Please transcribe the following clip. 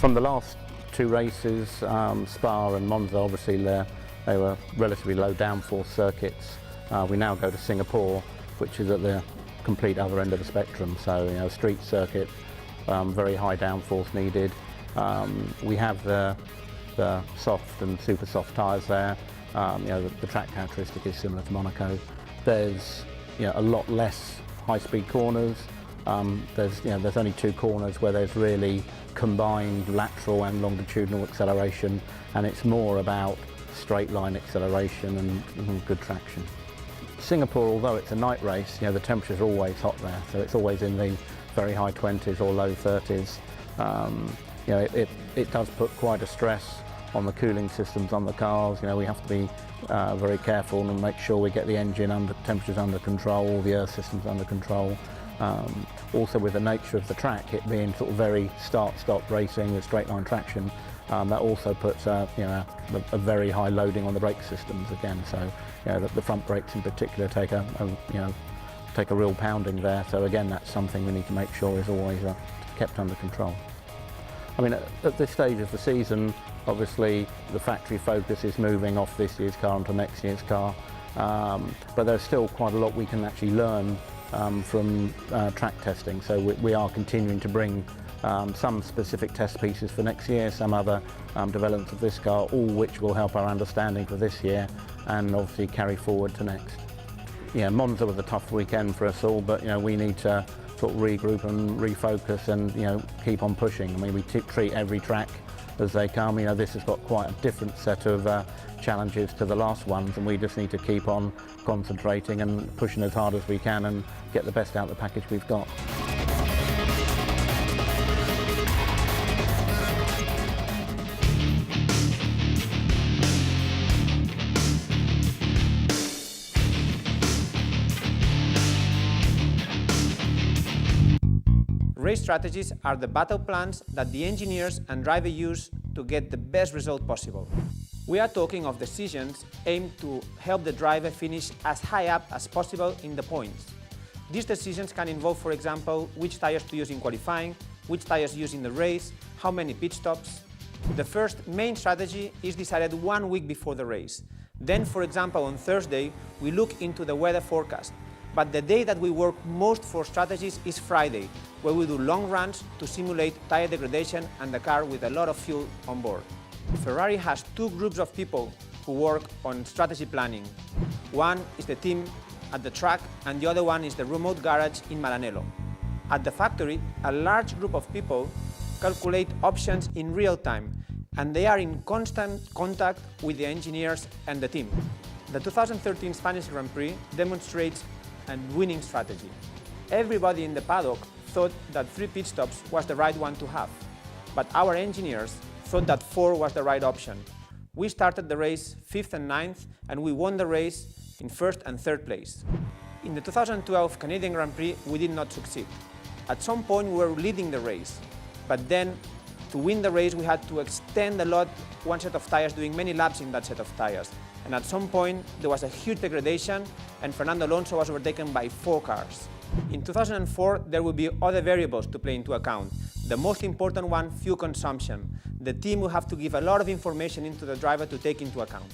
From the last two races, S.p.A and Monza, obviously they were relatively low downforce circuits. We now go to Singapore, which is at the complete other end of the spectrum. So, you know, street circuit, very high downforce needed. We have the soft and super soft tyres there. You know, the track characteristic is similar to Monaco. There's, you know, a lot less high-speed corners. There's only two corners where there's really combined lateral and longitudinal acceleration, and it's more about straight line acceleration and good traction. Singapore, although it's a night race, you know, the temperatures are always hot there, so it's always in the very high 20s or low 30s. You know, it does put quite a stress on the cooling systems on the cars. You know, we have to be very careful and make sure we get the engine temperatures under control, the earth systems under control. Also, with the nature of the track, it being sort of very start-stop racing with straight line traction, that also puts you know, a very high loading on the brake systems again. So, you know, the front brakes in particular take a real pounding there. So again, that's something we need to make sure is always kept under control. I mean, at this stage of the season, obviously the factory focus is moving off this year's car onto next year's car, but there's still quite a lot we can actually learn from track testing. So we are continuing to bring some specific test pieces for next year, some other developments of this car, all which will help our understanding for this year and obviously carry forward to next. Yeah, Monza was a tough weekend for us all, but you know, we need to sort of regroup and refocus and, you know, keep on pushing. I mean, we treat every track as they come. You know, this has got quite a different set of challenges to the last ones, and we just need to keep on concentrating and pushing as hard as we can and get the best out of the package we've got. Race strategies are the battle plans that the engineers and driver use to get the best result possible. We are talking of decisions aimed to help the driver finish as high up as possible in the points. These decisions can involve, for example, which tyres to use in qualifying, which tyres to use in the race, how many pit stops. The first main strategy is decided 1 week before the race. Then, for example, on Thursday, we look into the weather forecast. But the day that we work most for strategies is Friday, where we do long runs to simulate tire degradation and the car with a lot of fuel on board. Ferrari has two groups of people who work on strategy planning. One is the team at the track, and the other one is the remote garage in Maranello. At the factory, a large group of people calculate options in real time, and they are in constant contact with the engineers and the team. The 2013 Spanish Grand Prix demonstrates a winning strategy. Everybody in the paddock thought that 3 pit stops was the right one to have, but our engineers thought that 4 was the right option. We started the race 5th and 9th, and we won the race in 1st and 3rd place. In the 2012 Canadian Grand Prix, we did not succeed. At some point, we were leading the race, but then to win the race, we had to extend a lot one set of tires, doing many laps in that set of tires. And at some point, there was a huge degradation, and Fernando Alonso was overtaken by 4 cars. In 2004, there will be other variables to play into account. The most important one, fuel consumption. The team will have to give a lot of information into the driver to take into account.